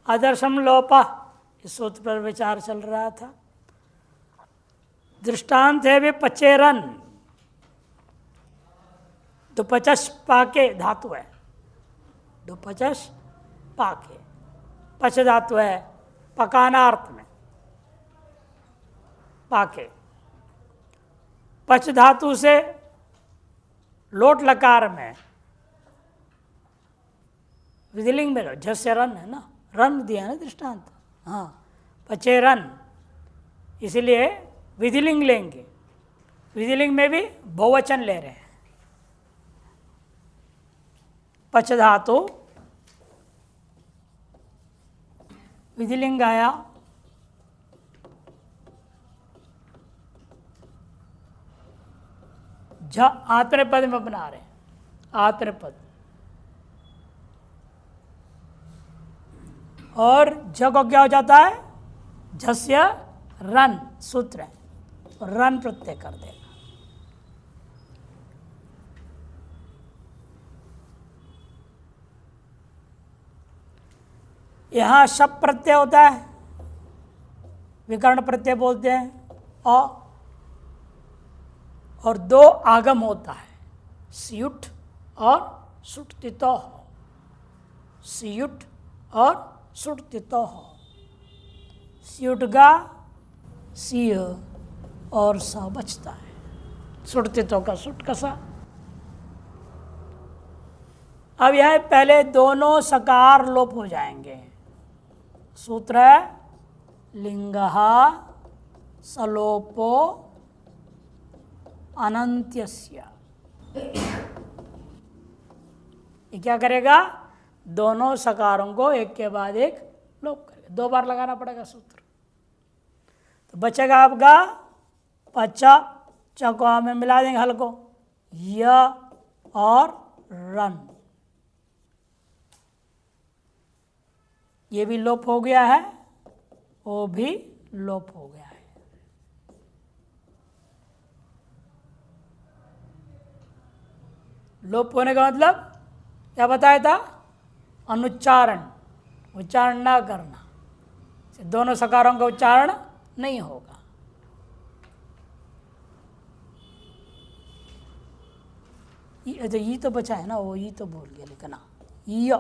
आदर्शम लोपा, इस सूत्र पर विचार चल रहा था। दृष्टांत है भी पचेरन, दुपचस पाके धातु है, दुपचस पाके, पच धातु है पकानार्थ में, पाके, पच धातु से लोट लकार में विधिलिंग में झस्य रन है ना, रन दिया ना दृष्टांत, हाँ पचे रन, इसलिए विधिलिंग लेंगे। विधिलिंग में भी बहुवचन ले रहे हैं। पच धातु विधिलिंग आया, झ आत्मनेपद में बना रहे हैं, आत्मनेपद, और झ को क्या हो जाता है, झस्य रन सूत्र है, रन प्रत्यय कर देगा। यहां शप प्रत्यय होता है, विकर्ण प्रत्यय बोलते हैं, और दो आगम होता है, सियुट और सुटतितो, सियुट और सुटतितो। सियुट का सिय और स बचता है, सुटतितो का सुट कसा। अब यह पहले दोनों सकार लोप हो जाएंगे। सूत्र है लिंगहा सलोपो अनंत्यस्य। ये क्या करेगा, दोनों सकारों को एक के बाद एक लोप करेगा, दो बार लगाना पड़ेगा सूत्र। तो बचेगा आपका पचा, चको में मिला देंगे हल को, य और रन, ये भी लोप हो गया है, वो भी लोप हो गया है। लोप होने का मतलब क्या बताया था, अनुच्चारण, उच्चारण ना करना, दोनों सकारों का उच्चारण नहीं होगा। ये तो बचा है ना, वो ये तो भूल गया लिखना, य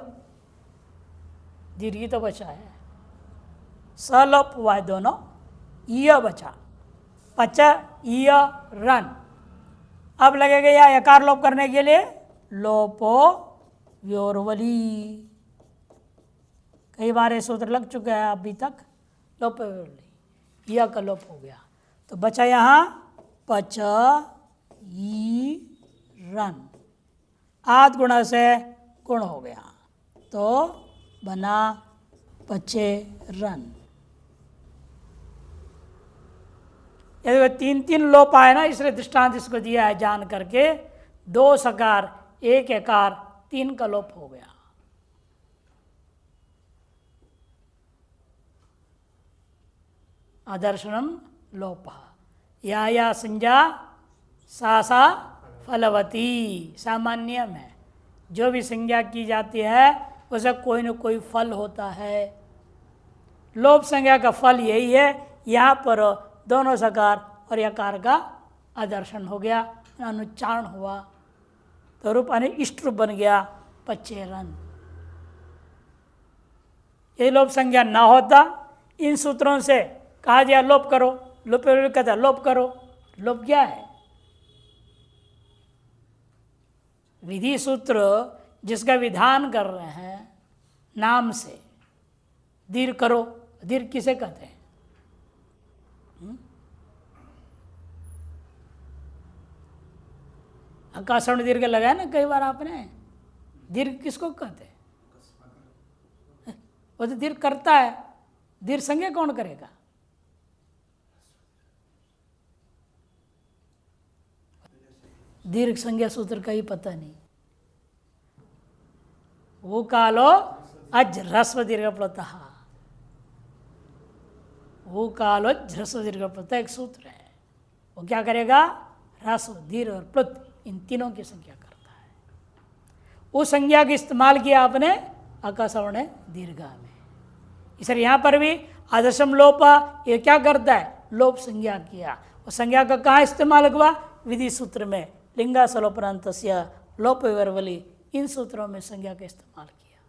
दीर्घ तो बचा है, सलोप हुआ है दोनों, य बचा, पच य रन। अब लगेगा या यकार लोप करने के लिए लोपो व्योरवली, कई बार ये सूत्र लग चुका है अभी तक, लोपो व्योरवली, यह का लोप हो गया। तो बचा यहाँ पच ई रन, आद गुण से गुण हो गया, तो बना पचे रन। यदि तीन तीन लोप आए ना, इसलिए दृष्टांत इसको दिया है जान करके, दो सकार एक एकार, तीन का लोप हो गया। आदर्शनम लोप, या संज्ञा सा फलवती, सामान्य में जो भी संज्ञा की जाती है उसे कोई न कोई फल होता है। लोप संज्ञा का फल यही है, यहाँ पर दोनों सकार और यकार का आदर्शन हो गया, अनुच्चारण हुआ, तो रूप इष्ट रूप बन गया पचेरन। ये लोप संज्ञा ना होता, इन सूत्रों से कहा गया लोप करो, लोप कहता लोप करो। लोप क्या है, विधि सूत्र जिसका विधान कर रहे हैं नाम से, दीर्घ करो, दीर्घ किसे कहते हैं, आकाशण दीर्घ लगाया ना कई बार आपने, दीर्घ किसको कहते हैं, वो तो दीर्घ करता है, दीर्घ संज्ञा कौन करेगा, दीर्घ संज्ञा सूत्र का ही पता नहीं। वो कालो अज ह्रस्व दीर्घ प्लतः, वो कालो ह्रस्व दीर्घ प्लतः एक सूत्र है, वो क्या करेगा, ह्रस्व दीर्घ और प्लुत इन तीनों की संज्ञा करता है। वो संज्ञा का इस्तेमाल किया आपने आकाशवर्ण दीर्घा में, इसलिए यहाँ पर भी आदर्शम लोप ये क्या करता है, लोप संज्ञा किया। और संज्ञा का कहाँ इस्तेमाल हुआ, विधि सूत्र में, लिंगा सलोपरांतस्य लोप विवर्वली, इन सूत्रों में संज्ञा का इस्तेमाल किया।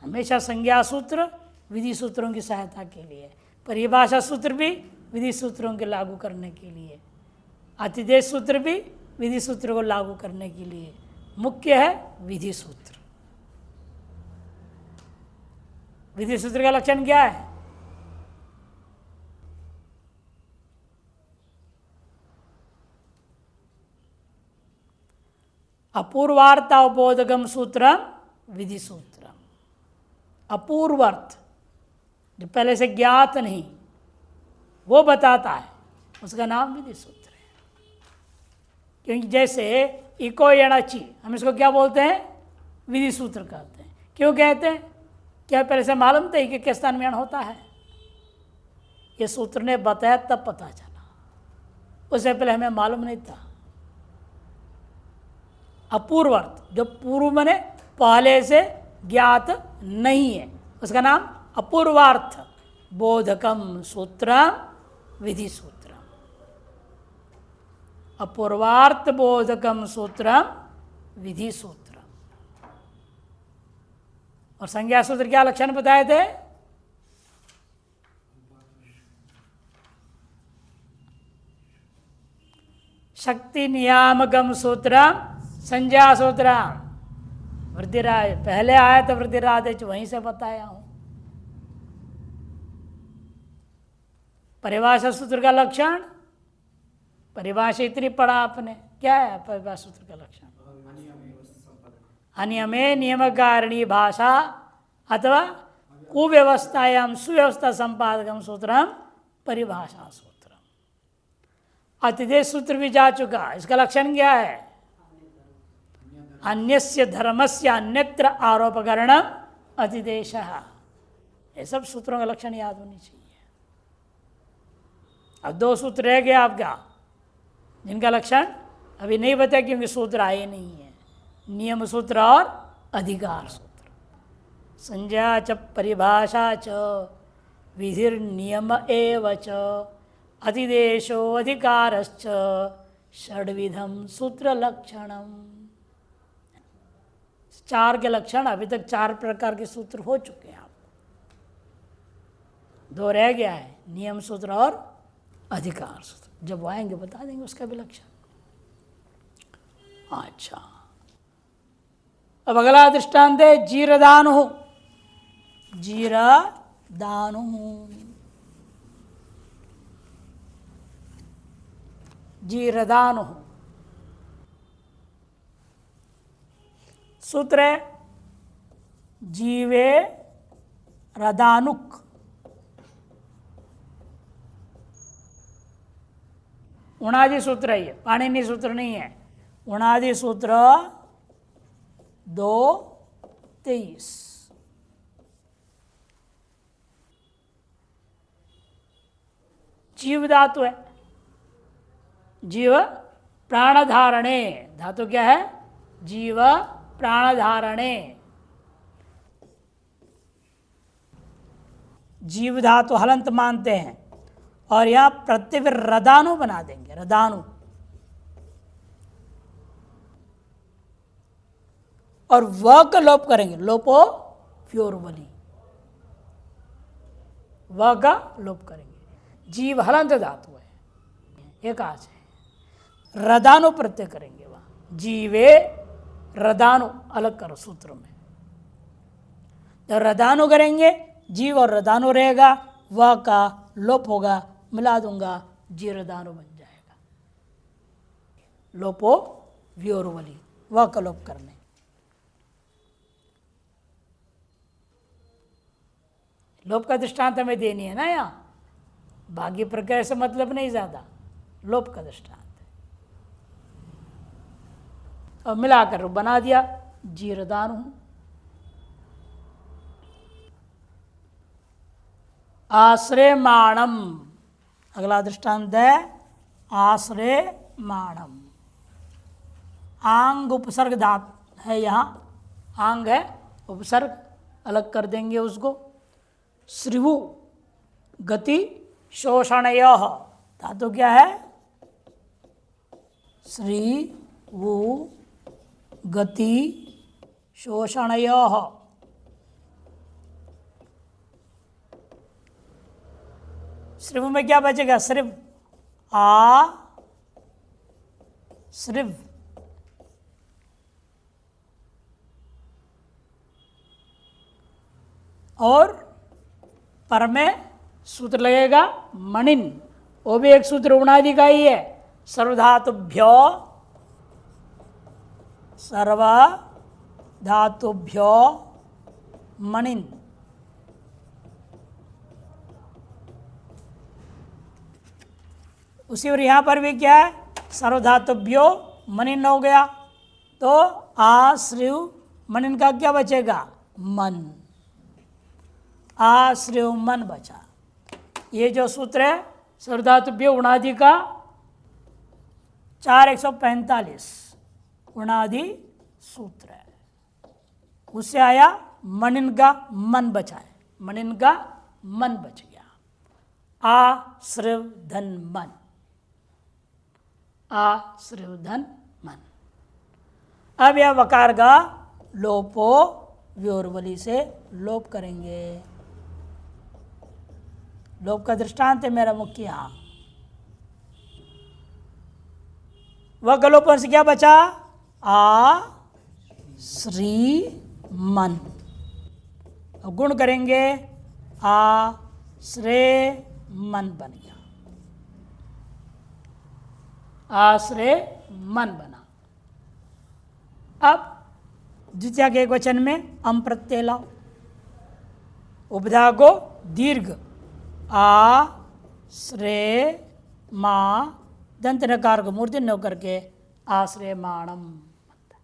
हमेशा संज्ञा सूत्र विधि सूत्रों की सहायता के लिए, परिभाषा सूत्र भी विधि सूत्रों के लागू करने के लिए, अतिदेश सूत्र भी विधि सूत्र को लागू करने के लिए। मुख्य है विधि सूत्र। विधि सूत्र का लक्षण क्या है, अपूर्वार्थावबोधकम सूत्रम विधि सूत्रम। अपूर्वार्थ जो पहले से ज्ञात नहीं वो बताता है, उसका नाम विधि सूत्र है। क्योंकि जैसे इको यणाची, हम इसको क्या बोलते हैं, विधि सूत्र कहते हैं। क्यों कहते हैं, क्या पहले से मालूम था कि किस स्थान में यण होता है, ये सूत्र ने बताया तब पता चला, उससे पहले हमें मालूम नहीं था। अपूर्वार्थ जो पूर्व में पहले से ज्ञात नहीं है, उसका नाम अपूर्वार्थ बोधकम सूत्रम विधि सूत्रम। अपूर्वार्थ बोधकम सूत्रम विधि सूत्रम। और संज्ञा सूत्र क्या लक्षण बताए थे, शक्ति नियामकम सूत्रम संज्ञा सूत्रम। वृद्धिराज पहले आया तो वृद्धिराज वहीं से बताया हूं। परिभाषा सूत्र का लक्षण, परिभाषा इतनी पढ़ा आपने, क्या है परिभाषा सूत्र का लक्षण, अनियमे नियमकारिणी भाषा अथवा कुव्यवस्थायाम सुव्यवस्था संपादकम सूत्रम परिभाषा सूत्रम। अतिदेश सूत्र भी जा चुका, इसका लक्षण क्या है, अन्यस्य धर्मस्य अन्यत्र आरोपकरणम अतिदेशः। ये सब सूत्रों का लक्षण याद होनी चाहिए। अब दो सूत्र रह गए आपका, जिनका लक्षण अभी नहीं बताया क्योंकि सूत्र आए नहीं है, नियम सूत्र और अधिकार सूत्र। संज्ञा च परिभाषा च विधिर्नियम एव च अतिदेशो अधिकारश्च षड्विधम सूत्र लक्षणम। चार के लक्षण, अभी तक चार प्रकार के सूत्र हो चुके हैं आपको, दो रह गया है, नियम सूत्र और अधिकार सूत्र। जब आएंगे बता देंगे उसका भी लक्षण। अच्छा, अब अगला दृष्टांत है जीरदानु। जीरदानु, जीरदानु सूत्र है जीवे रदानुक। उणादि सूत्र है ये, पाणिनि सूत्र नहीं है। उणादि सूत्र 2:23। जीव धातु है, जीव प्राणधारणे, धातु क्या है, जीव प्राणधारणे। जीव धातु हलंत मानते हैं और यहां प्रत्यय रदानु बना देंगे, रदानु। और व का लोप करेंगे, लोपो फ्योरबली, व का लोप करेंगे। जीव हलंत धातु है, एक आज है, रदानु प्रत्यय करेंगे वहां, जीवे रदानु अलग करो सूत्र में। तो रदानु करेंगे, जीव और रदानु रहेगा, व का लोप होगा, मिला दूंगा, जीरदानु बन जाएगा। लोपो व्योरवली, व का लोप करने। लोप का दृष्टांत हमें देनी है ना, यहाँ भाग्य प्रक्रिया से मतलब नहीं ज्यादा, लोप का दृष्टांत है। और मिलाकर बना दिया जीरदानु। आश्रयमाणम, अगला दृष्टांत है आश्रयमाणम। आंग उपसर्ग धातु है, यहाँ आंग है, उपसर्ग अलग कर देंगे उसको। श्रिवु गति शोषणयः, धातु क्या है? श्री वो गति शोषणयः। श्रिव में क्या बचेगा? श्रिव आ श्रिव, और पर में सूत्र लगेगा मणिन, वो भी एक सूत्र उणादि का ही है। सर्वधातुभ्यो सर्वधातुभ्यो मणिन, उसी और यहां पर भी क्या है? सर्वधातुभ्यो मणिन हो गया, तो आश्रिव मणिन का क्या बचेगा? मन, आश्रिव मन बचा। ये जो सूत्र है सर्वधातुभ्यो उणादि का 4145 उणादि सूत्र है, उससे आया मणिन का मन बचा है, मणिन का मन बच गया। आश्रिव धन मन, आश्रिव धन मन। अब यह वकार का लोपो व्योरवली से लोप करेंगे। लोप का दृष्टांत है मेरा मुख्य यहां। वह गलोपन से क्या बचा? आ श्री मन। अब गुण करेंगे, आ श्रेय मन बन गया, आश्रय मन बना। अब द्वितीय के एक वचन में अम प्रत्यय लाओ, उपधा को दीर्घ आ श्रेय मा दंत नकार को मूर्ति न करके आश्रय माणम बनता है।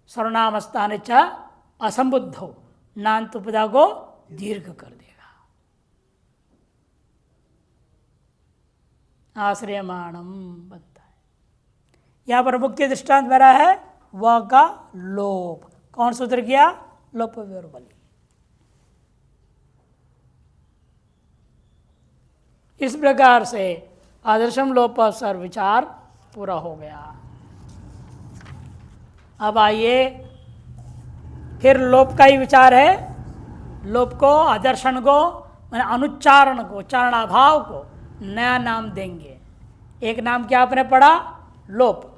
सर्वनाम स्थान च असंबुद्ध हो, नान्त उपधा को दीर्घ कर देगा, आश्रय माणम बनता है। यहां पर मुख्य दृष्टांत मेरा है व का लोप। कौन सूत्र किया? लोप व्योरवली। इस प्रकार से आदर्शम लोप सर विचार पूरा हो गया। अब आइए फिर लोप का ही विचार है। लोप को, आदर्शन को, मैंने अनुच्चारण को, उच्चारणाभाव को नया नाम देंगे। एक नाम क्या आपने पढ़ा? लोप।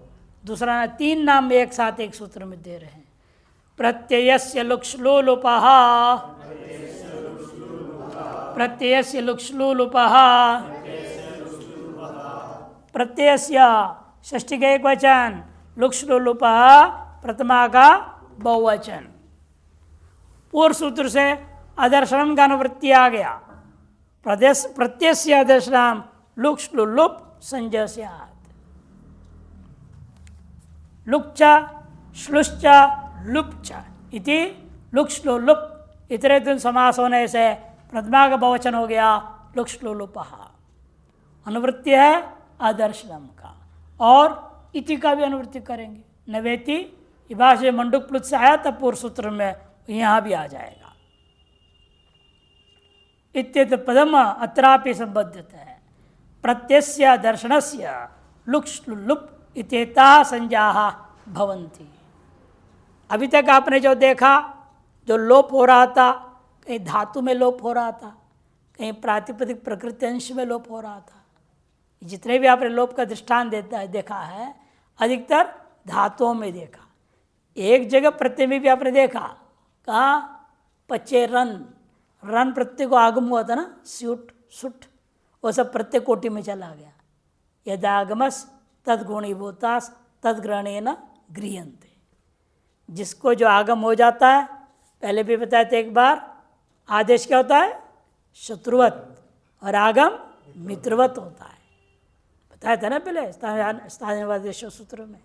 दूसरा, तीन नाम एक साथ एक सूत्र में दे रहे हैं। प्रत्ययस्य लुक्ष्लु लुपः, प्रत्ययस्य लुक्ष्लु लुपः, प्रत्ययस्य षष्ठी का एक वचन, लुक्ष्लु लुपः प्रथमा का बहुवचन। पूर्व सूत्र से आदर्शनम का अनुवृत्ति आ गया। प्रत्ययस्य आदर्शनाम लुक्ष्लु लुप संजय स्यात्। लुक्च श्लुश्च लुप्च इति लुक्ष्लु लुप इतरेतुन समास होने से प्रथमा का बहुवचन हो गया लुक्ष्लु लुपः। अनुवृत्ति है आदर्शनम का, और इति का भी अनुवृत्ति करेंगे। नवेति भाष्य मंडूक प्लुत से आया तब पूर्व सूत्र में यहां भी आ जाएगा। इत्येत पदम अत्रापि संबद्ध है। प्रत्यस्य दर्शनस्य लुक्ष्लु लुप इत्येता संज्ञाः भवन्ति। अभी तक आपने जो देखा, जो लोप हो रहा था, कहीं धातु में लोप हो रहा था, कहीं प्रातिपदिक प्रकृति अंश में लोप हो रहा था। जितने भी आपने लोप का दृष्टांत देखा है, अधिकतर धातुओं में देखा। एक जगह प्रत्यय में भी आपने देखा, कहाँ? पच्चे रन, रन प्रत्यय को आगम हुआ था ना, स्यूट सुट, वो सब प्रत्यय कोटि में चला गया। यदागमस तद्गुणीभूतास तद्ग्रहणेन गृह्यन्ते। जिसको जो आगम हो जाता है, पहले भी बताया था एक बार, आदेश क्या होता है? शत्रुवत, और आगम मित्रवत होता है। बताया था ना पहले स्थानीयवादेश सूत्र में।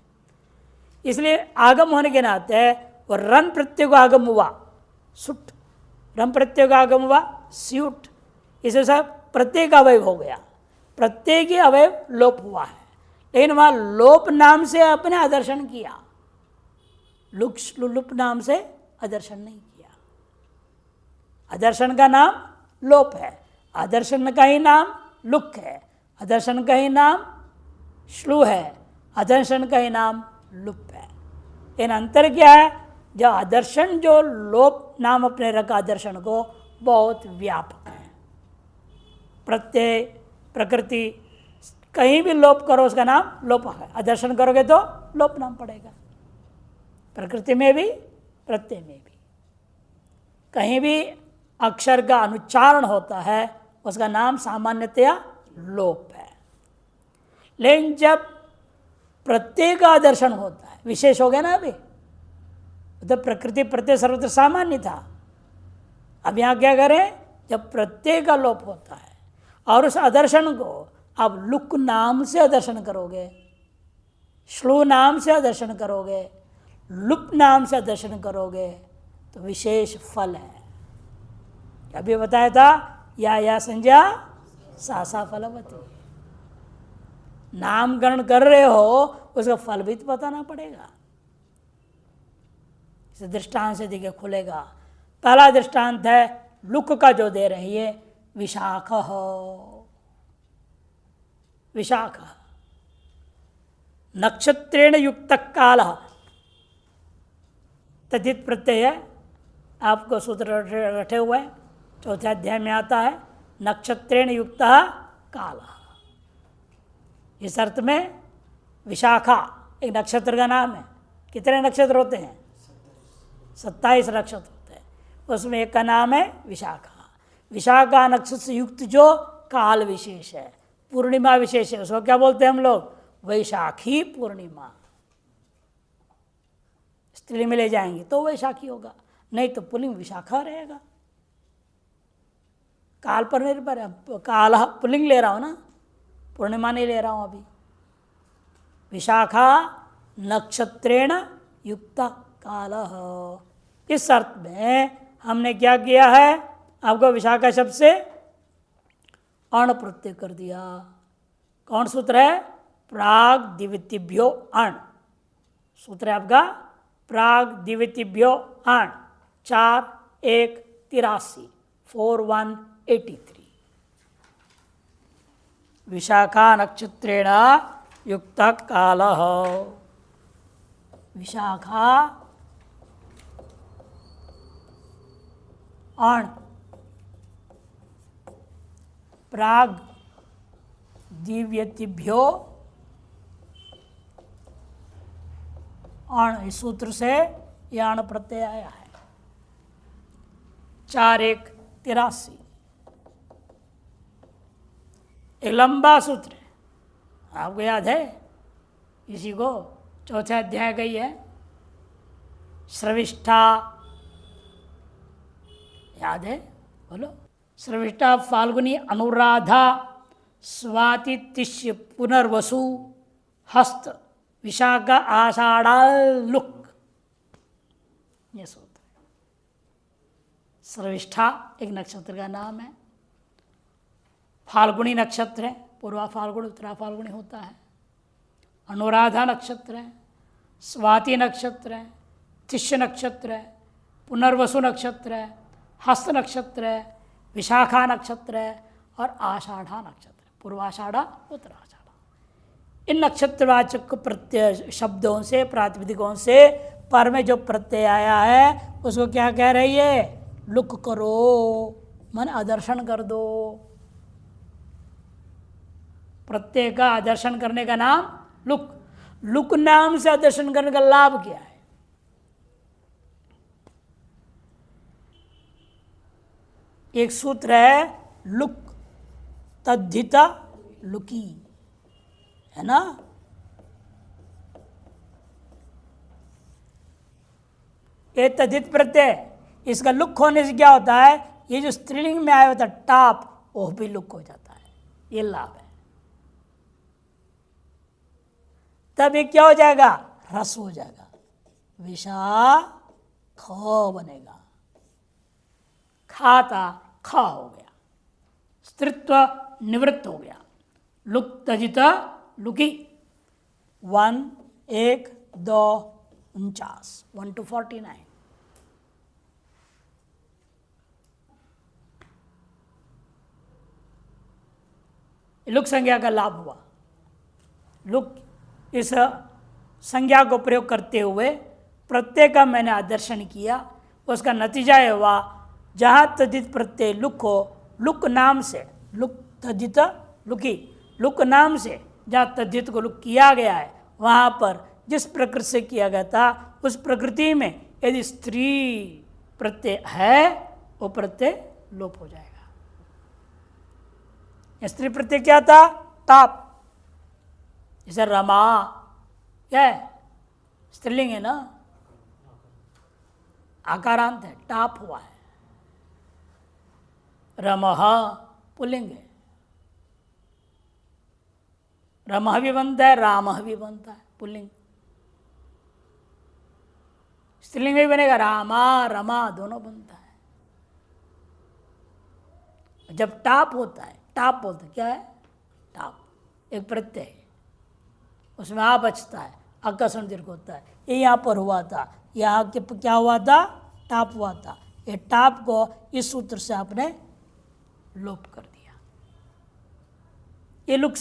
इसलिए आगम होने के नाते वो रन प्रत्यय को आगम हुआ सुट, रन प्रत्यय का आगम हुआ स्यूट, इसे सब प्रत्यय का अवयव हो गया। प्रत्यय के अवयव लोप हुआ है, लेकिन वहां लोप नाम से अपने आदर्शन किया, लुक्ष्लुलुप नाम से आदर्शन नहीं किया। अदर्शन का नाम लोप है, अदर्शन का ही नाम लुक है, अदर्शन का ही नाम श्लू है, अदर्शन का ही नाम लुप है। इन अंतर क्या है? जो आदर्शन जो लोप नाम अपने रखा आदर्शन को बहुत व्यापक है। प्रत्यय प्रकृति कहीं भी लोप करो उसका नाम लोप है, आदर्शन करोगे तो लोप नाम पड़ेगा। प्रकृति में भी प्रत्यय में भी कहीं भी अक्षर का अनुच्चारण होता है उसका नाम सामान्यतया लोप है। लेकिन जब प्रत्यय का आदर्शन होता है, विशेष हो गया ना, अभी तो प्रकृति प्रत्यय सर्वत्र सामान्य था। अब यहाँ क्या करें? जब प्रत्यय का लोप होता है और उस आदर्शन को आप लुक नाम से आदर्शन करोगे, श्लू नाम से आदर्शन करोगे, लुप नाम से आदर्शन करोगे तो विशेष फल है। अभी बताया था या संज्ञा सा सा फलवती। नामकरण कर रहे हो उसका फल भी तो बताना पड़ेगा। इस दृष्टांत से देखिए खुलेगा। पहला दृष्टांत है लुक का जो दे रही है, विशाख हो, विशाख नक्षत्रेण युक्त काल तदित प्रत्यय है। आपको सूत्र रटे हुए हैं, चौथे अध्याय में आता है नक्षत्रेण युक्त काल। इस अर्थ में विशाखा एक नक्षत्र का नाम है। कितने नक्षत्र होते हैं? 27 नक्षत्र होते हैं, उसमें एक का नाम है विशाखा। विशाखा नक्षत्र से युक्त जो काल विशेष है, पूर्णिमा विशेष है, उसको क्या बोलते हैं हम लोग? वैशाखी पूर्णिमा। स्त्रीलिंग में ले जाएंगे तो वैशाखी होगा, नहीं तो पुल्लिंग विशाखा रहेगा। काल पर निर्भर है, काल पुल्लिंग ले रहा हूं ना, पूर्णिमा नहीं ले रहा हूं अभी। विशाखा नक्षत्रेण युक्त काल। इस अर्थ में हमने क्या किया है? आपको विशाखा शब्द से अण प्रत्यय कर दिया। कौन सूत्र है? प्राग दिवितिभ्यो अण सूत्र है आपका। प्राग दिवितिभ्यो अण 4-1-83 4183। विशाखा नक्षत्रेण युक्त काल। विशाखा अण प्राग दिव्यतिभ्यो अण, इस सूत्र से यह अण प्रत्यय आया है। 4-1-83 एक लंबा सूत्र है, आपको याद है? इसी को चौथे अध्याय गई है। श्रविष्ठा याद है? बोलो। श्रविष्ठा फाल्गुनी अनुराधा स्वाति तिष्य पुनर्वसु हस्त विशाखा आषाढ़ालुक, ये सूत्र है। श्रविष्ठा एक नक्षत्र का नाम है। फाल्गुनी नक्षत्र है, पूर्वा फाल्गुनी उत्तरा फाल्गुनी होता है। अनुराधा नक्षत्र है, स्वाति नक्षत्र है, तिष्य नक्षत्र है, पुनर्वसु नक्षत्र है, हस्त नक्षत्र है, विशाखा नक्षत्र है और आषाढ़ा नक्षत्र है। पूर्वाषाढ़ा उत्तराषाढ़ा। इन नक्षत्रवाचक प्रत्यय शब्दों से, प्रातिपदिकों से पर में जो प्रत्यय आया है उसको क्या कह रही है? लुक करो, मन आदर्शन कर दो। प्रत्यय का आदर्शन करने का नाम लुक। लुक नाम से आदर्शन करने का लाभ क्या है? एक सूत्र है लुक तद्धिता लुकी, है ना? ये तद्धित प्रत्यय, इसका लुक होने से क्या होता है? ये जो स्त्रीलिंग में आया होता है टाप, वो भी लुक हो जाता है। ये लाभ है। तब ये क्या हो जाएगा? रस हो जाएगा। विशा ख बनेगा, खाता ख हो गया, स्त्रीत्व निवृत्त हो गया। लुक तजिता लुकी। 1-1-2-49 1 to 49। लुक संज्ञा का लाभ हुआ। लुक इस संज्ञा को प्रयोग करते हुए प्रत्यय का मैंने आदर्शन किया, उसका नतीजा ये हुआ जहाँ तद्धित प्रत्यय लुक हो, लुक नाम से, लुक तद्धित लुकी, लुक नाम से जहाँ तद्धित को लुक किया गया है वहाँ पर जिस प्रकृति से किया गया था उस प्रकृति में यदि स्त्री प्रत्यय है वो प्रत्यय लोप हो जाएगा। स्त्री प्रत्यय क्या था? ताप। जैसे रमा क्या है? स्त्रीलिंग है ना, आकारांत है, टाप हुआ है। रमः पुल्लिंग है, रमः भी बनता है, रामः भी बनता है, पुल्लिंग। स्त्रीलिंग भी बनेगा, रामा रमा दोनों बनता है। जब टाप होता है, टाप बोलते क्या है? टाप एक प्रत्यय है, उसमें आ बचता है, आकर्षण दीर्घ होता है। ये यहाँ पर हुआ था, यहाँ के क्या हुआ था? टाप हुआ था। ये टाप को इस सूत्र से आपने लोप कर दिया। ये लुक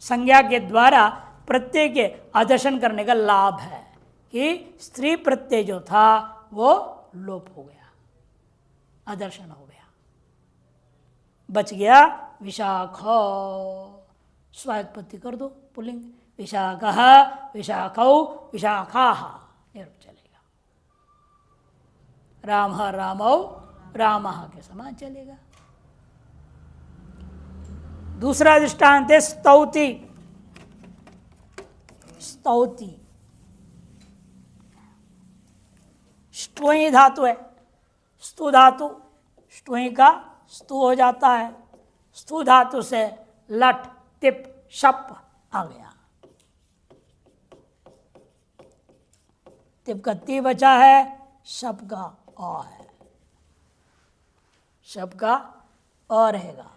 संज्ञा के द्वारा प्रत्यय के आदर्शन करने का लाभ है कि स्त्री प्रत्यय जो था वो लोप हो गया, आदर्शन हो गया, बच गया विशाख। स्वायुत्पत्ति कर दो पुल्लिंग, विशाखः विशाखौ विशाखाः, ये रूप चलेगा। रामः रामौ रामः के समान चलेगा। दूसरा दृष्टांत है स्तौति। स्तौति स्टुई धातु है, स्तु धातु, स्टुई का स्तु हो जाता है। स्तु धातु से लट तिप शप आ गया। तिप का ती बचा है, शप का अ है, शप का अ रहेगा।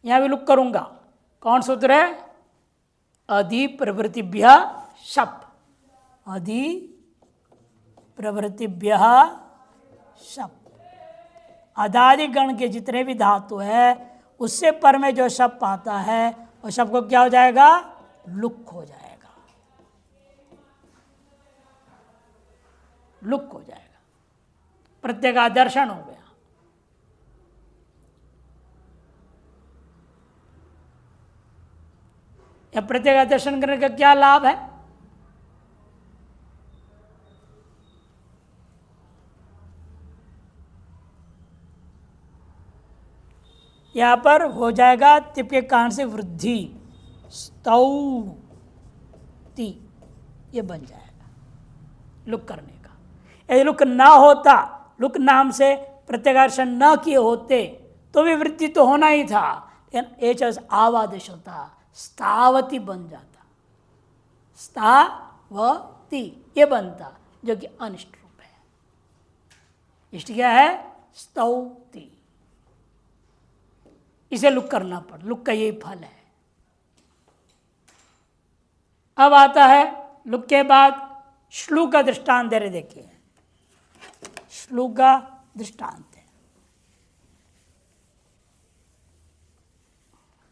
यहां भी लुक करूंगा। कौन सूत्र है? अधि प्रवृत्तिभ्य शप, अधि प्रवृत्तिभ्य शप। अदादि गण के जितने भी धातु है उससे पर में जो शप आता है वो शप को क्या हो जाएगा? लुक हो जाएगा, लुक हो जाएगा, प्रत्यय का दर्शन हो गया। या प्रत्यय का दर्शन करने का क्या लाभ है? यहां पर हो जाएगा तिप के कारण से वृद्धि, स्तौति, ये बन जाएगा लुक करने का। यदि लुक ना होता, लुक नाम से प्रत्यगार्षण न किए होते तो भी वृद्धि तो होना ही था, लेकिन एच आवादेश होता, स्थावती बन जाता, स्थावती ये बनता, जो कि अनिष्ट रूप है। इष्ट क्या है? स्तौति। इसे लुक करना पड़, लुक का यही फल है। अब आता है लुक के बाद श्लू का दृष्टांत दे रहे, देखिए श्लू का दृष्टांत है।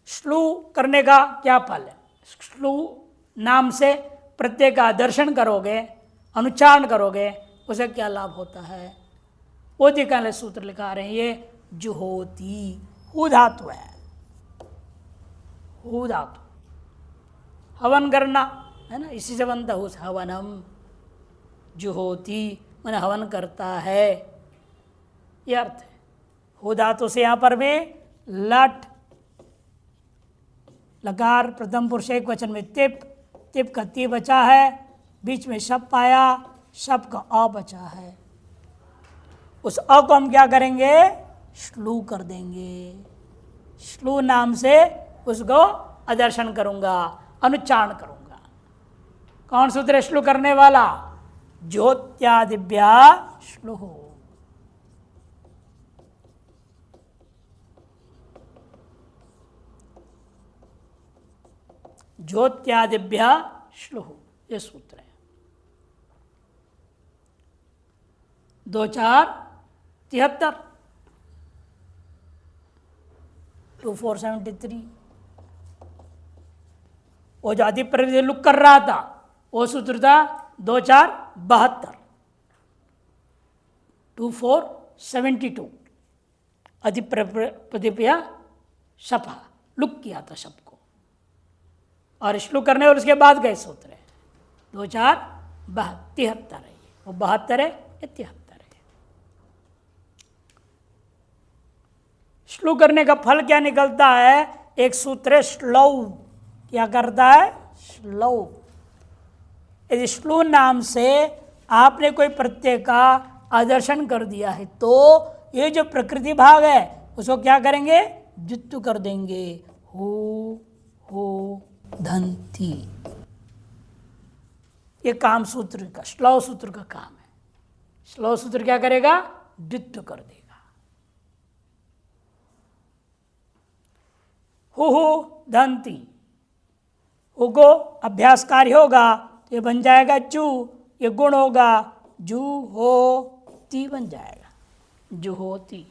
श्लू करने का क्या फल है? श्लू नाम से प्रत्यय का दर्शन करोगे, अनुच्चारण करोगे, उसे क्या लाभ होता है वो दिखाने सूत्र लिखा रहे हैं। ये जुहोती, हु धातु है, हु धातु, हवन करना है ना, इसी से बनता है हवनम। जुहोती मैंने हवन करता है, ये अर्थ है। हु धातु से यहां पर भी लट लकार प्रथम पुरुष एक वचन में तिप, तिप का ती बचा है, बीच में शप आया, शप का अ बचा है। उस अ को हम क्या करेंगे? श्लू कर देंगे। श्लू नाम से उसको अदर्शन करूंगा, अनुच्चारण करूंगा। कौन सूत्र है श्लू करने वाला? ज्योत्यादिभ्या श्लू। ज्योत्यादिभ्या श्लू, ये सूत्र है। 2 4 73 2473। वो जो अधिप्रवृत्ति लुक कर रहा था वो सूत्र था 2472, 2472 अधिप्रतिपया शपा लुक किया था शप को, और श्लू करने और उसके बाद गए सूत्र है 2473 है, वो 72 है या 73 है। श्लू करने का फल क्या निकलता है? एक सूत्र है श्लौ, क्या करता है? श्लौ। यदि श्लू नाम से आपने कोई प्रत्यय का आदर्शन कर दिया है तो ये जो प्रकृति भाग है उसको क्या करेंगे? द्वित्व कर देंगे। हो धंती, ये काम सूत्र का, श्लौ सूत्र का काम है। श्लौ सूत्र क्या करेगा? द्वित्व कर देगा। हो धंती, उगो अभ्यास कार्य होगा तो ये बन जाएगा जू, ये गुण होगा जू हो ती बन जाएगा, जू होती।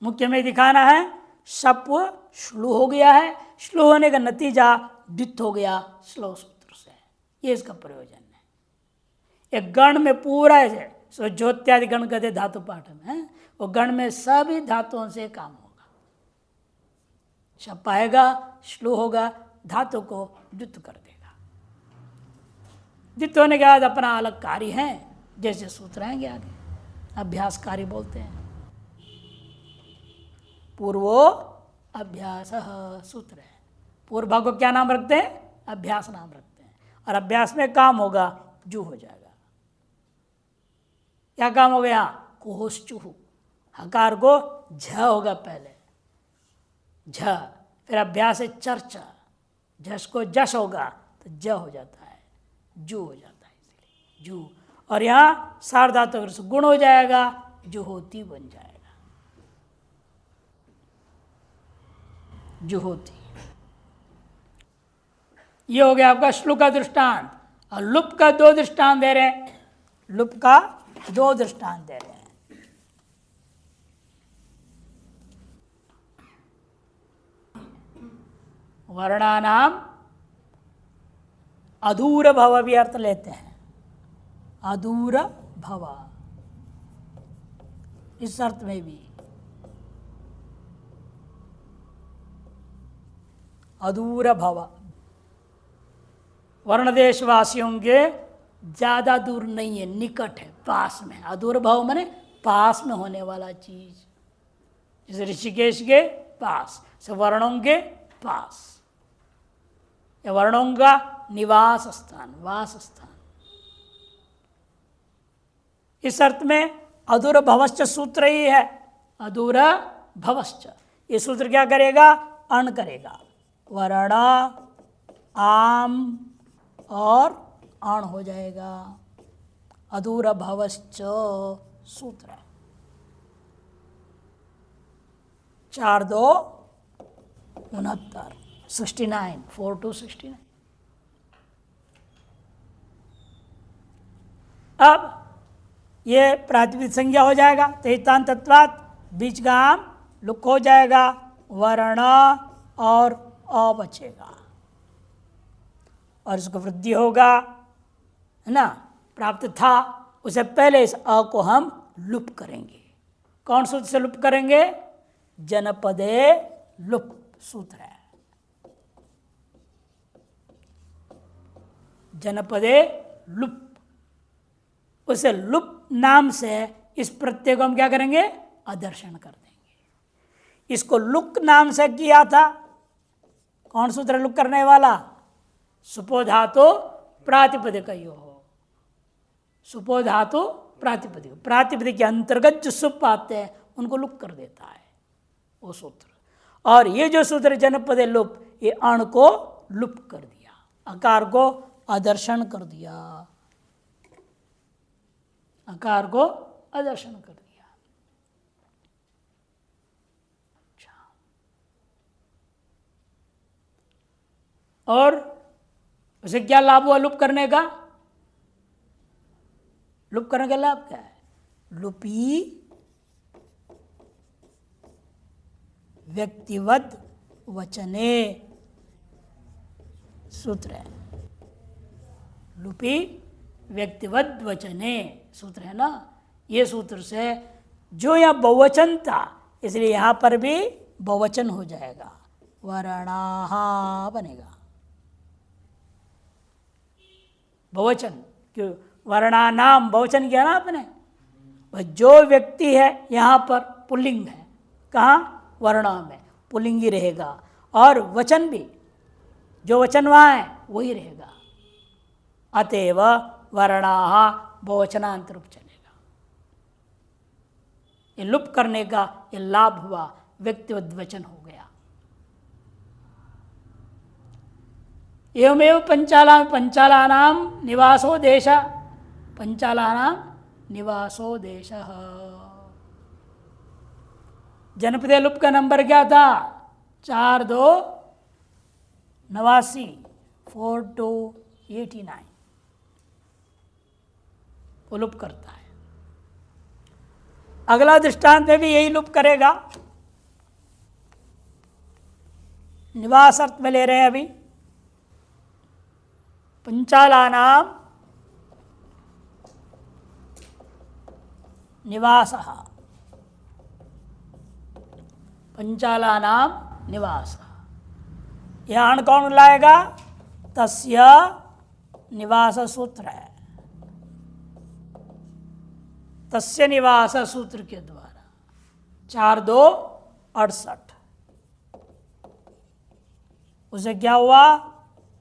मुख्य में दिखाना है शप श्लू हो गया है, श्लू होने का नतीजा द्वित्व हो गया श्लौ सूत्र से, ये इसका प्रयोजन है। एक गण में पूरा है, सो ज्योत्यादि गण कहते धातु पाठ में, वो गण में सभी धातुओं से काम होगा। शप आएगा, श्लू होगा, धातु को द्वित्व कर देगा। द्वित्व होने के बाद अपना अलग कार्य है, जैसे सूत्र आएंगे आगे, अभ्यास कार्य बोलते हैं। पूर्वो अभ्यास सूत्र है, पूर्व भाग को क्या नाम रखते हैं? अभ्यास नाम रखते हैं, और अभ्यास में काम होगा जू हो जाएगा। क्या काम हो गया? कोश्चुहु, हकार को झ होगा पहले, झ, फिर अभ्यास है चर्चा, झस को जस होगा तो ज हो जाता है, जू हो जाता है, इसलिए जू। और यहाँ सार्वधातु गुण हो जाएगा, जू होती बन जाएगा, जू होती। ये हो गया आपका श्लू का दृष्टांत। और लुप का दो दृष्टांत दे रहे हैं, लुप का दो दृष्टांत दे रहे हैं। वर्णानाम अधूर भव भी अर्थ लेते हैं, अधूर भव, इस अर्थ में भी अधूर भव। वर्ण देशवासियों के ज्यादा दूर नहीं है, निकट है, पास में। अधूर भव माने पास में होने वाला चीज, जैसे ऋषिकेश के पास, से वर्णों के पास, या वर्णों का निवास स्थान, वास स्थान। इस अर्थ में अधूर भवश्च सूत्र ही है, अधूर भवश्च। ये सूत्र क्या करेगा? अण करेगा, वर्ण आम और अण हो जाएगा, अधूर भवश्च सूत्र। 4 2 69, 69, 4 2 69। अब ये प्रातिपदिक संज्ञा हो जाएगा, तेतान तत्वात बीच का आम लुक हो जाएगा, वर्ण और अ बचेगा, और इसको वृद्धि होगा, है ना, प्राप्त था, उसे पहले इस अ को हम लुप करेंगे। कौन सूत्र से लुप करेंगे? जनपदे लुप सूत्र है, जनपदे लुप। उसे लुप नाम से इस प्रत्यय को हम क्या करेंगे? आदर्शन कर देंगे। इसको लुक नाम से किया था, कौन सूत्र लुक करने वाला? सुपो धातु प्रातिपदिक हो, सुपो धातु प्रातिपदिक, प्रातिपदिक के अंतर्गत जो सुप आते हैं उनको लुक कर देता है वो सूत्र। और ये जो सूत्र जनपदे लुप, ये अण को लुप कर दिया, अकार को आदर्शन कर दिया, अकार को आदर्शन कर दिया। अच्छा, और उसे क्या लाभ हुआ लुप करने का? लुप करने का लाभ क्या है? लुपी व्यक्तिवद वचने सूत्र है। लुपि व्यक्तिवद वचने सूत्र है ना, ये सूत्र से जो यह बहुवचन था इसलिए यहां पर भी बहुवचन हो जाएगा, वर्णाहा बनेगा बहुवचन। क्यों? वर्णानाम बहुवचन किया ना आपने। जो व्यक्ति है यहां पर पुल्लिंग है, कहाँ? वर्णा में पुल्लिंग ही रहेगा, और वचन भी जो वचन वहां है वही रहेगा। अतएव वर्णाहा बहुवचनांत रूप चलेगा। ये लुप करने का ये लाभ हुआ, व्यक्तिवद वचन हो गया। एवमेव पंचालानां निवासो देश, पंचालानां निवासो देश। जनपदे लुप का नंबर क्या था? 4289, 4289 वो लुप करता है। अगला दृष्टांत में भी यही लुप करेगा। निवास अर्थ में ले रहे हैं अभी। पंचालानाम निवासः, पंचालानाम निवास। यहां कौन लाएगा? तस्य निवास सूत्र है, तस्य निवास सूत्र के द्वारा 4268। उसे क्या हुआ?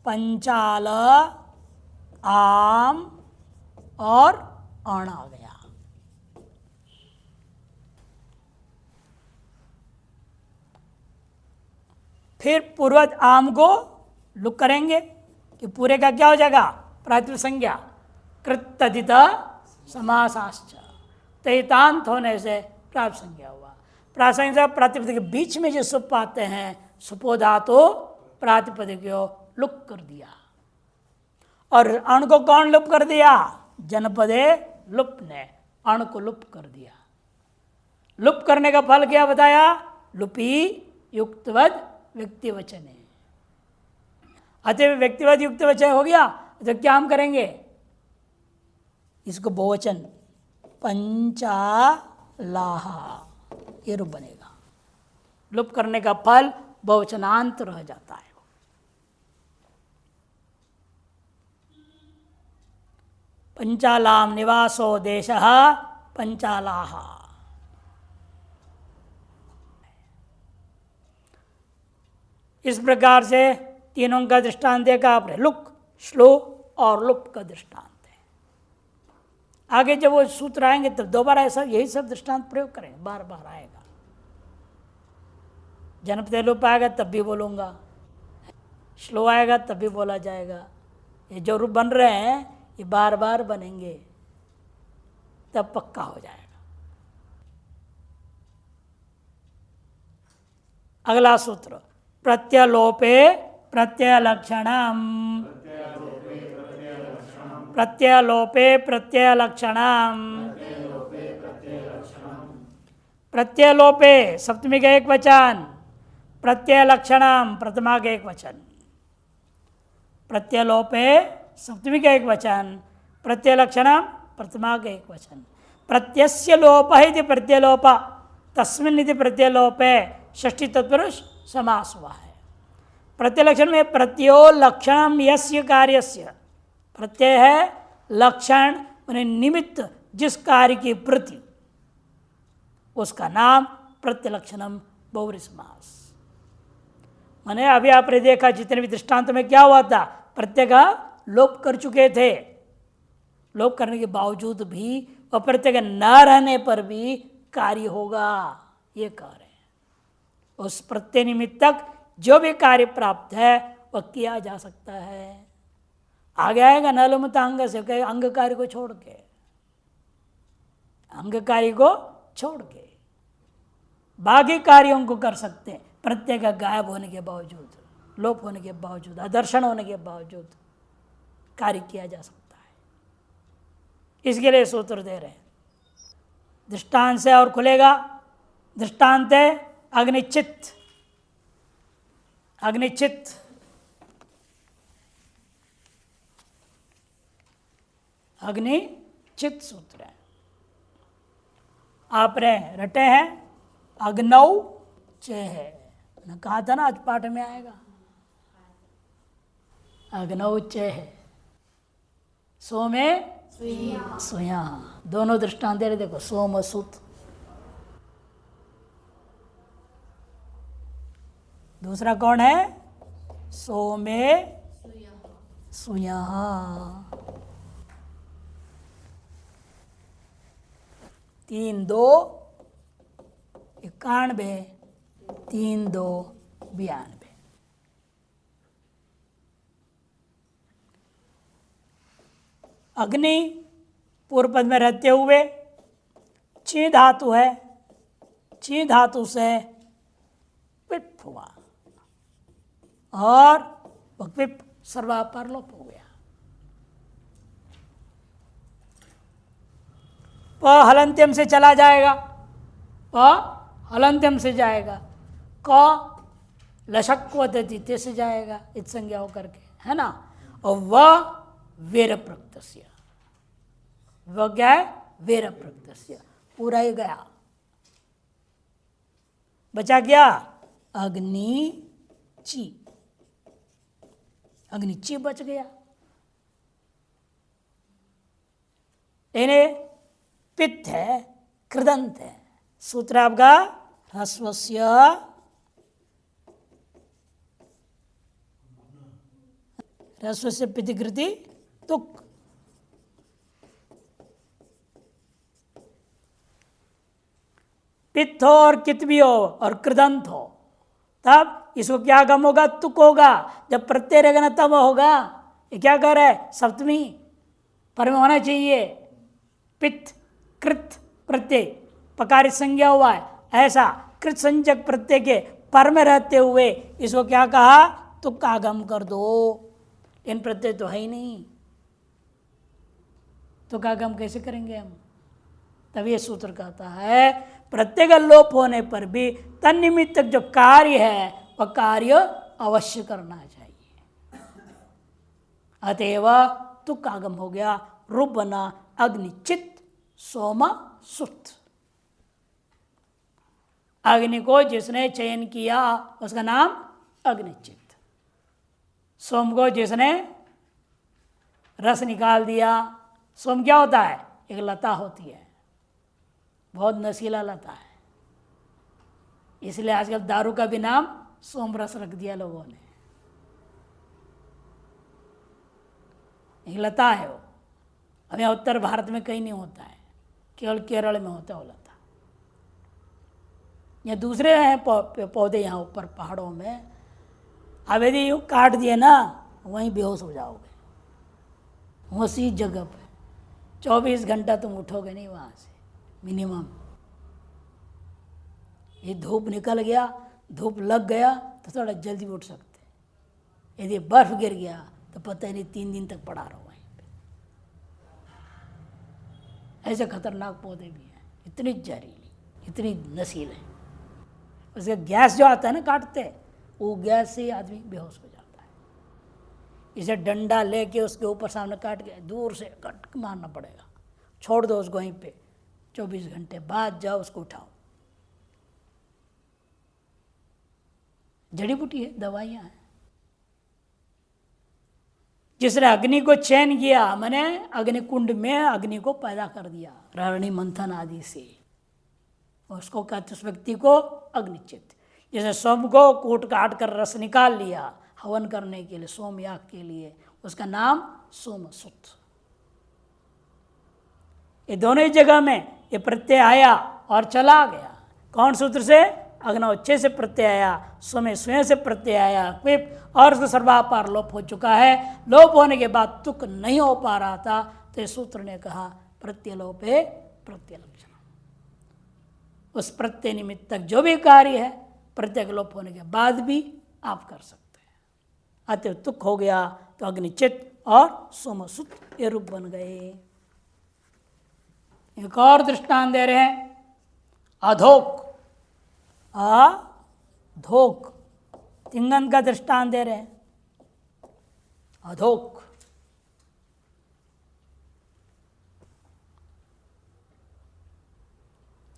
पंचाल, आम और अण आ गया। फिर पूर्वज आम को लुक करेंगे कि पूरे का क्या हो जाएगा? प्रातिपदिक संज्ञा कृतदित समासाश्च, तैतांत होने से प्राप्त संज्ञा हुआ। प्रासंगिक प्रातिपदिक के बीच में जो सुप आते हैं, सुपो धातु प्रातिपदिक लुक कर दिया। और अण को कौन लुप कर दिया? जनपदे लुप ने अण को लुप कर दिया। लुप करने का फल क्या बताया? लुपी युक्तवद व्यक्तिवचन है। अतः व्यक्तिवद युक्त वचन हो गया तो क्या हम करेंगे? इसको बहुवचन पंचालाह ये रूप बनेगा। लुप करने का फल बहुवचनांत रह जाता है। पंचालाम निवासो देशः पंचालाह। इस प्रकार से तीनों का दृष्टांत देखा आपने, लुक, श्लो और लुप का दृष्टांत है। आगे जब वो सूत्र आएंगे तब दोबारा ऐसा यही सब दृष्टांत प्रयोग करेंगे, बार बार आएगा। जनपदे लुप आएगा तब भी बोलूँगा, श्लो आएगा तब भी बोला जाएगा। ये जो रूप बन रहे हैं ये बार बार बनेंगे तब पक्का हो जाएगा। अगला सूत्र प्रत्यलोपे प्रत्ययलक्षणम, प्रत्यलोपे प्रत्ययलक्षणम। प्रत्यलोपे सप्तमी का एक वचन, प्रत्ययलक्षणम प्रथमा का एक वचन। प्रत्यलोपे सप्तमी का एक वचन, प्रत्ययलक्षणम प्रथमा का एक वचन। प्रत्यस्य लोप इति प्रत्यलोप, तस्मिन् इति प्रत्यलोपे षष्ठी तत्पुरुष समास हुआ है। प्रत्यलक्षण में प्रत्यो लक्षणम यस्य कार्यस्य, प्रत्यय है लक्षण माने निमित्त जिस कार्य की प्रति, उसका नाम प्रत्यलक्षणम बहुव्रीहि समास। माने अभी आपने देखा जितने भी दृष्टांत में क्या हुआ था, प्रत्यय का लोप कर चुके थे। लोप करने के बावजूद भी वह प्रत्यय न रहने पर भी कार्य होगा, ये कार्य है। उस प्रत्यय निमित्तक जो भी कार्य प्राप्त है वह किया जा सकता है। आगे आएगा नलुमता अंग से, अंग कार्य को छोड़ के, अंग कार्य को छोड़ के बाकी कार्यों को कर सकते हैं। प्रत्यय का गायब होने के बावजूद, लोप होने के बावजूद, अदर्शन होने के बावजूद कार्य किया जा सकता है। इसके लिए सूत्र दे रहे हैं। दृष्टांत से और खुलेगा। दृष्टांत है अग्निचित अग्निचित, अग्निचित सूत्र है। आपने रटे हैं अग्नौ च है, मैं कहा था ना आज पाठ में आएगा। अग्नौ च है, सोमे सुया, दोनों दृष्टांत दे रहे, देखो सोम सुत। दूसरा कौन है? सोमे सुया। 3 2 91, 3 2 92। अग्नि पूर्व पद में रहते हुए ची धातु है, ची धातु से पिप हुआ और पिप सर्वापर लोप हो गया। प हलंत्यम से चला जाएगा, प हलंत्यम से जाएगा, क लशक्वदति से जाएगा इत संज्ञा होकर के, है ना। और वह वेर प्रत्यस्य, वह क्या है? वेर प्रत्यस्य, पूरा ही गया। बचा क्या? अग्निची, अग्निची बच गया। इन्हें पित्त है, कृदंत है। सूत्र आपका ह्रस्वस्य ह्रस्वस्य पितिकृति तुक। पित्त हो और कित भी हो और कृदंत हो, तब इसको क्या गम होगा? तुक होगा। जब प्रत्यय रहेगा ना तब होगा। ये क्या कर रहा है? सप्तमी पर में होना चाहिए। पित्त कृत प्रत्यय पकारित संज्ञा हुआ है, ऐसा कृत संजक प्रत्यय के पर में रहते हुए इसको क्या कहा? तुक का आगम कर दो। इन प्रत्यय तो है ही नहीं, तो का आगम कैसे करेंगे हम? तब ये सूत्र कहता है प्रत्यय का लोप होने पर भी तन्निमित्तक जो कार्य है वह कार्य अवश्य करना चाहिए। अतएव तुक का आगम हो गया, रूप बना अग्निचित सोमा सुत। अग्नि को जिसने चयन किया उसका नाम अग्निचित। सोम को जिसने रस निकाल दिया, सोम क्या होता है? एक लता होती है, बहुत नशीला लता है, इसलिए आजकल दारू का भी नाम सोम रस रख दिया लोगों ने। एक लता है वो, हमें उत्तर भारत में कहीं नहीं होता है, केवल केरल में होता है वो लता। या दूसरे हैं पौधे यहाँ ऊपर पहाड़ों में, अब यदि यूँ काट दिए ना वहीं बेहोश हो जाओगे, उसी जगह पे 24 घंटा तुम उठोगे नहीं वहाँ से मिनिमम। ये धूप निकल गया, धूप लग गया तो थोड़ा जल्दी उठ सकते हैं। यदि बर्फ गिर गया तो पता ही नहीं 3 दिन तक पड़ा रहो वहीं पे। ऐसे खतरनाक पौधे भी हैं, इतनी जहरीली, इतनी नशीले। उसका गैस जो आता है ना काटते, वो गैस से आदमी बेहोश हो जाता है। इसे डंडा लेके उसके ऊपर सामने काट के दूर से कट मारना पड़ेगा। छोड़ दो उसको वहीं पे, 24 घंटे बाद जाओ उसको उठाओ। जड़ी बूटी है, दवाइयाँ हैं। जिसने अग्नि को चयन किया, मैंने अग्निकुंड में अग्नि को पैदा कर दिया रारणी मंथन आदि से, उसको कहते उस व्यक्ति को अग्निचित। जैसे सोम को कूट काट कर रस निकाल लिया हवन करने के लिए, सोम याग के लिए, उसका नाम सोमसुत। ये दोनों ही जगह में ये प्रत्यय आया और चला गया। कौन सूत्र से? अग्नौच्छे से प्रत्यय आया, स्वमें स्वयं से प्रत्यय आया, क्विप, और उसको सर्वापार लोप हो चुका है। लोप होने के बाद तुक नहीं हो पा रहा था, तो इस सूत्र ने कहा प्रत्यलोपे प्रत्यय लक्षण। उस प्रत्यय निमित्त तक जो भी कार्य है प्रत्यय लोप होने के बाद भी आप कर सकते हैं। अतः तुक हो गया तो अग्निचित और सोमसुत ये रूप बन गए। एक और दृष्टांत दे रहे हैं, अधोक, अधोक तिंगंत का दृष्टांत दे रहे हैं। अधोक,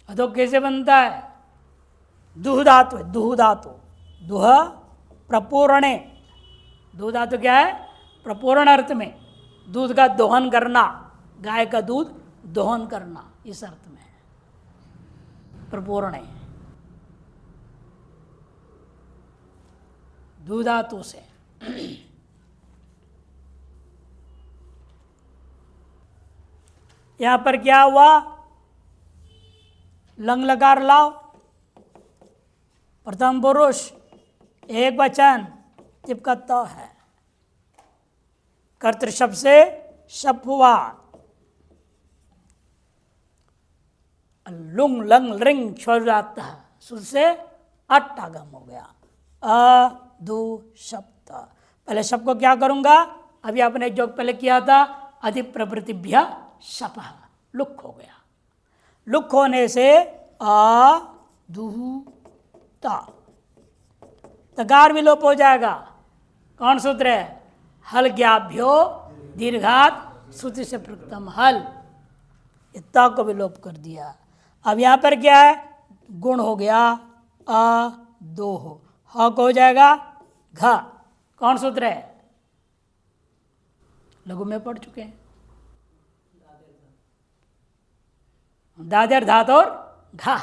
अधोक कैसे बनता है? दुह धातु है, दुह धातु, दुह प्रपूरणे। दुह धातु क्या है? प्रपूर्ण अर्थ में, दूध का दोहन करना, गाय का दूध दोहन करना, इस अर्थ में प्रपूरणे, दुह धातु से। यहां पर क्या हुआ? लंग लकार लाओ, प्रथम पुरुष एक वचन चिपका तो है, कर्तृ शब्द से शप हुआ, लुंग लंग लिंग शब्द सुध से अट आगम हो गया, अधु शब्द। पहले शब्द को क्या करूंगा? अभी आपने जो पहले किया था, अधिक प्रवृत्तिभ्य शप, लुक हो गया। लुक होने से आ दुहु ता, तकार विलोप हो जाएगा। कौन सूत्र है? हल ज्ञाभ्यो दीर्घात श्रुति से प्रकृतम हल, इतना को विलोप कर दिया। अब यहां पर क्या है? गुण हो गया अ दो हो, ह को हो जाएगा घ। कौन सूत्र है? लघु में पढ़ चुके हैं, दादर धात और घा।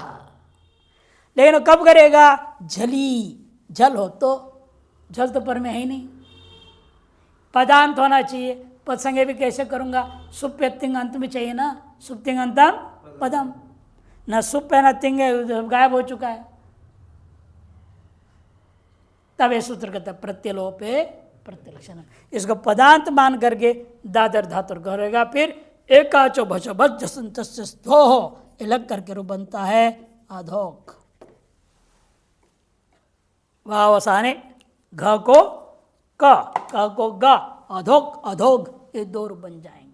लेकिन कब करेगा? झली, जल हो तो, जल तो पर में है ही नहीं, पदांत होना चाहिए। पद संज्ञा भी कैसे करूंगा? सुप तिंग अंत में चाहिए ना, सुप तिंग अंतम पदम, न सुप है न तिंग है, गायब हो चुका है। तब ये सूत्र कहता है प्रत्यलोपे प्रत्यलक्षण। इसको पदांत मान करके दादर धातुर करेगा, फिर एकाचो भचो भच जसंत हो, अलग करके रूप बनता है अधोक। वावसाने घ को क को ग, अधोक अधोग, ये दो रूप बन जाएंगे।